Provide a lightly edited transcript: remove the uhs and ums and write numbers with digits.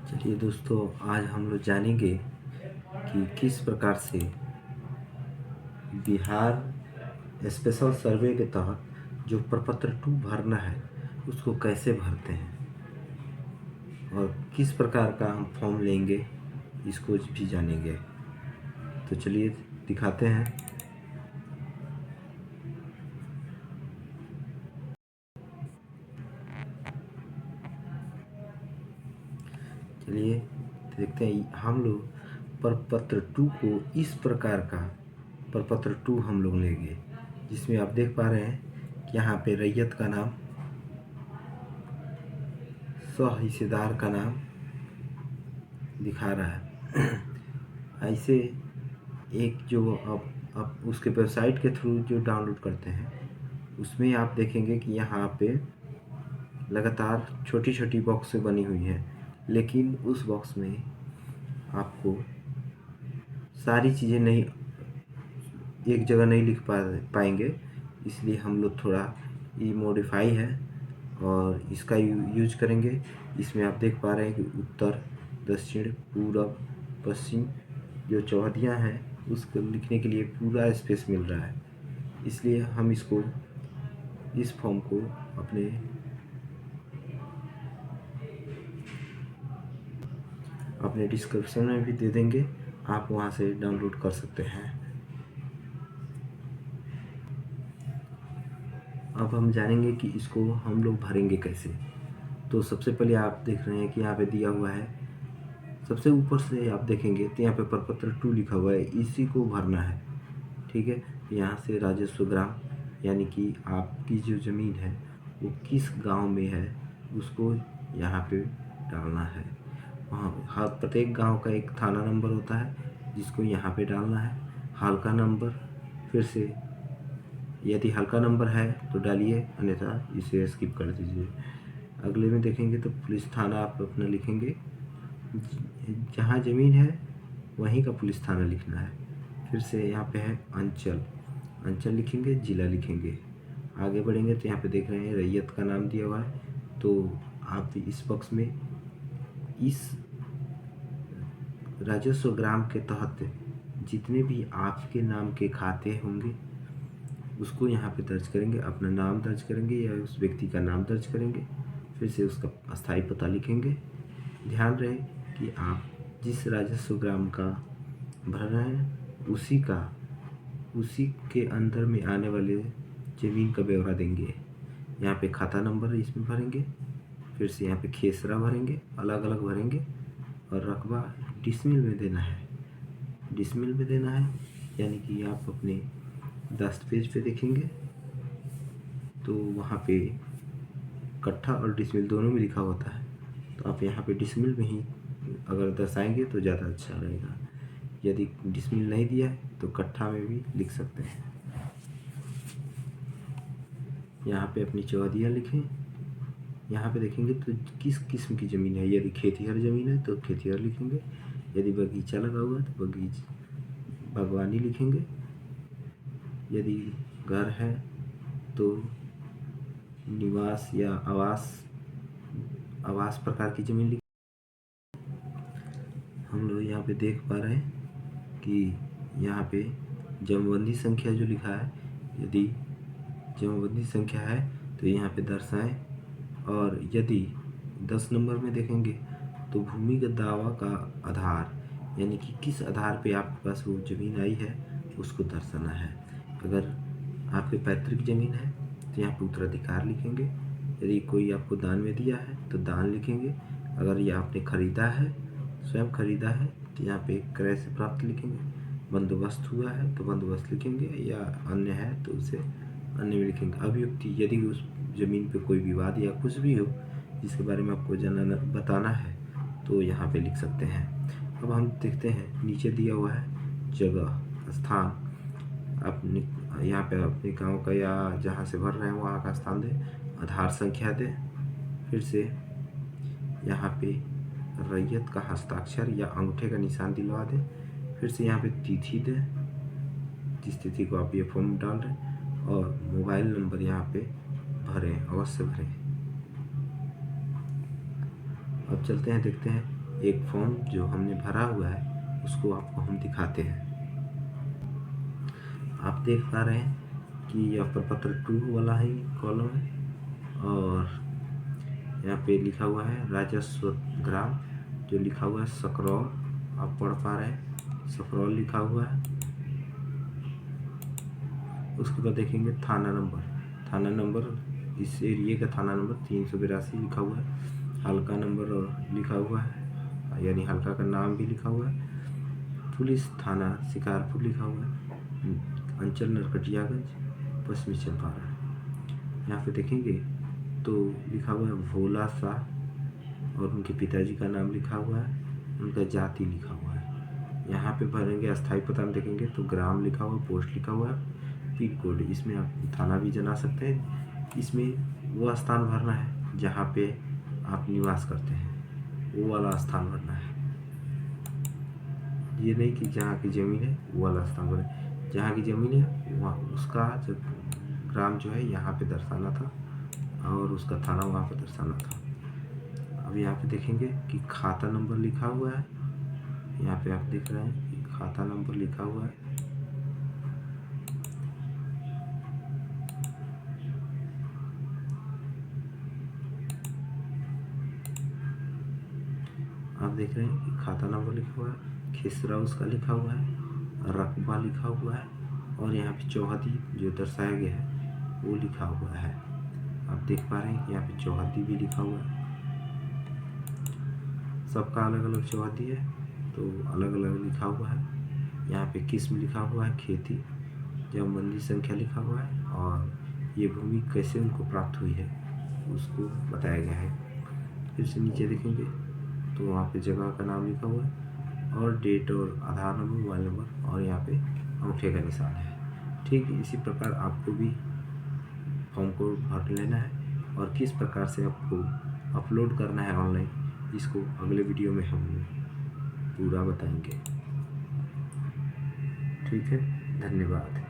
चलिए दोस्तों, आज हम लोग जानेंगे कि किस प्रकार से बिहार स्पेशल सर्वे के तहत जो प्रपत्र 2 भरना है उसको कैसे भरते हैं और किस प्रकार का हम फॉर्म लेंगे, इसको भी जानेंगे। तो चलिए दिखाते हैं। चलिए देखते हैं। हम लोग प्रपत्र 2 को इस प्रकार का प्रपत्र 2 हम लोग लेंगे, जिसमें आप देख पा रहे हैं कि यहाँ पे रैयत का नाम, सह-हिस्सेदार का नाम दिखा रहा है। ऐसे एक जो आप उसके वेबसाइट के थ्रू जो डाउनलोड करते हैं उसमें आप देखेंगे कि यहाँ पे लगातार छोटी छोटी बॉक्स बनी हुई है, लेकिन उस बॉक्स में आपको सारी चीज़ें नहीं एक जगह नहीं लिख पाएंगे। इसलिए हम लोग थोड़ा ये मॉडिफाई है और इसका यूज करेंगे। इसमें आप देख पा रहे हैं कि उत्तर, दक्षिण, पूरब, पश्चिम जो चौहदियाँ हैं उसको लिखने के लिए पूरा स्पेस मिल रहा है। इसलिए हम इस फॉर्म को अपने डिस्क्रिप्शन में भी दे देंगे, आप वहाँ से डाउनलोड कर सकते हैं। अब हम जानेंगे कि इसको हम लोग भरेंगे कैसे। तो सबसे पहले आप देख रहे हैं कि यहाँ पे दिया हुआ है, सबसे ऊपर से आप देखेंगे तो यहाँ पे प्रपत्र 2 लिखा हुआ है, इसी को भरना है। ठीक है, यहाँ से राजस्व ग्राम यानी कि आपकी जो ज़मीन है वो किस गांव में है उसको यहाँ पे डालना है। वहाँ हर प्रत्येक गांव का एक थाना नंबर होता है जिसको यहाँ पे डालना है। हल्का नंबर, फिर से यदि हल्का नंबर है तो डालिए, अन्यथा इसे स्किप कर दीजिए। अगले में देखेंगे तो पुलिस थाना आप अपना लिखेंगे, जहाँ ज़मीन है वहीं का पुलिस थाना लिखना है। फिर से यहाँ पे है अंचल लिखेंगे, ज़िला लिखेंगे। आगे बढ़ेंगे तो यहाँ पे देख रहे हैं रैयत का नाम दिया हुआ है, तो आप इस बॉक्स में इस राजस्व ग्राम के तहत जितने भी आपके नाम के खाते होंगे उसको यहाँ पे दर्ज करेंगे, अपना नाम दर्ज करेंगे या उस व्यक्ति का नाम दर्ज करेंगे। फिर से उसका स्थायी पता लिखेंगे। ध्यान रहे कि आप जिस राजस्व ग्राम का भर रहे हैं उसी के अंदर में आने वाले ज़मीन का ब्यौरा देंगे। यहाँ पे खाता नंबर इसमें भरेंगे, फिर से यहाँ पे खेसरा भरेंगे, अलग अलग भरेंगे। और रकबा डिसमिल में देना है, यानी कि आप अपने दस्तावेज पे देखेंगे तो वहाँ पे कट्ठा और डिसमिल दोनों में लिखा होता है, तो आप यहाँ पे डिसमिल में ही अगर दर्शाएंगे तो ज़्यादा अच्छा रहेगा। यदि डिसमिल नहीं दिया है तो कट्ठा में भी लिख सकते हैं। यहाँ पे अपनी चौहदियाँ लिखें। यहाँ पे देखेंगे तो किस किस्म की ज़मीन है। यदि खेतिहर ज़मीन है तो खेतिहर लिखेंगे, यदि बगीचा लगा हुआ है तो बागवानी लिखेंगे, यदि घर है तो निवास या आवास प्रकार की ज़मीन लिखें। हम लोग यहाँ पे देख पा रहे हैं कि यहाँ पे जमबंदी संख्या जो लिखा है, यदि जमबंदी संख्या है तो यहाँ पे दर्शाएं। और यदि 10 नंबर में देखेंगे तो भूमिगत दावा का आधार, यानी कि किस आधार पे आपके पास वो ज़मीन आई है उसको दर्शाना है। अगर आपके पैतृक ज़मीन है तो यहाँ पे उत्तराधिकार लिखेंगे। यदि कोई आपको दान में दिया है तो दान लिखेंगे। अगर ये आपने खरीदा है, स्वयं खरीदा है, तो यहाँ पे क्रय से प्राप्त लिखेंगे। बंदोबस्त हुआ है तो बंदोबस्त लिखेंगे, या अन्य है तो उसे अन्य में लिखेंगे। अभियुक्ति, यदि उस ज़मीन पे कोई विवाद या कुछ भी हो जिसके बारे में आपको बताना है तो यहाँ पे लिख सकते हैं। अब हम देखते हैं नीचे दिया हुआ है जगह, स्थान। अपने यहाँ पे अपने गांव का या जहाँ से भर रहे हैं वहाँ का स्थान दें, आधार संख्या दें। फिर से यहाँ पे रैयत का हस्ताक्षर या अंगूठे का निशान दिलवा दें। फिर से यहाँ पे तिथि दें, जिस तिथि को आप ये फॉर्म डाल रहे हैं, और मोबाइल नंबर यहाँ पे भरें, अवश्य भरें। अब चलते हैं, देखते हैं एक फॉर्म जो हमने भरा हुआ है उसको आपको हम दिखाते हैं। आप देख पा रहे हैं कि यह प्रपत्र 2 वाला ही कॉलम है और यहाँ पे लिखा हुआ है राजस्व ग्राम, जो लिखा हुआ है सकरौल, आप पढ़ पा रहे हैं सकरौल लिखा हुआ है। उसके बाद देखेंगे थाना नंबर इस एरिए का थाना नंबर 382 लिखा हुआ है। हल्का नंबर लिखा हुआ है, यानी हल्का का नाम भी लिखा हुआ है। पुलिस थाना शिकारपुर लिखा हुआ है। अंचल नरकटियागंज, पश्चिमी चंपारण। यहाँ पे देखेंगे तो लिखा हुआ है भोला शाह और उनके पिताजी का नाम लिखा हुआ है, उनका जाति लिखा हुआ है। यहाँ पे भरेंगे अस्थायी पता में देखेंगे तो ग्राम लिखा हुआ, पोस्ट लिखा हुआ है, पिन कोड, इसमें आप थाना भी जना सकते हैं। इसमें वो स्थान भरना है जहाँ पे आप निवास करते हैं, वो वाला स्थान भरना है। ये नहीं कि जहाँ की ज़मीन है वो वाला स्थान भरें, जहाँ की ज़मीन है वहाँ उसका जब ग्राम जो है यहाँ पे दर्शाना था और उसका थाना वहाँ पे दर्शाना था। अब यहाँ पे देखेंगे कि खाता नंबर लिखा हुआ है, यहाँ पे आप देख रहे हैं कि खाता नंबर लिखा हुआ है। आप देख रहे हैं कि खाता नंबर लिखा हुआ है, खिसरा उसका लिखा हुआ है, रकबा लिखा हुआ है और यहाँ पे चौहदी जो दर्शाया गया है वो लिखा हुआ है। आप देख पा रहे हैं कि यहाँ पे चौहदी भी लिखा हुआ है। सबका अलग अलग चौहदी है तो अलग अलग लिखा हुआ है। यहाँ पे किस्म लिखा हुआ है खेती, जमबंदी संख्या लिखा हुआ है और ये भूमि कैसे उनको प्राप्त हुई है उसको बताया गया है। फिर से नीचे देखेंगे तो वहाँ पे जगह का नाम लिखा हुआ है और डेट और आधार नंबर, मोबाइल नंबर और यहाँ पे अंगूठे का निशान है। ठीक इसी प्रकार आपको भी फॉर्म को भर लेना है और किस प्रकार से आपको अपलोड करना है ऑनलाइन, इसको अगले वीडियो में हम पूरा बताएंगे। ठीक है, धन्यवाद।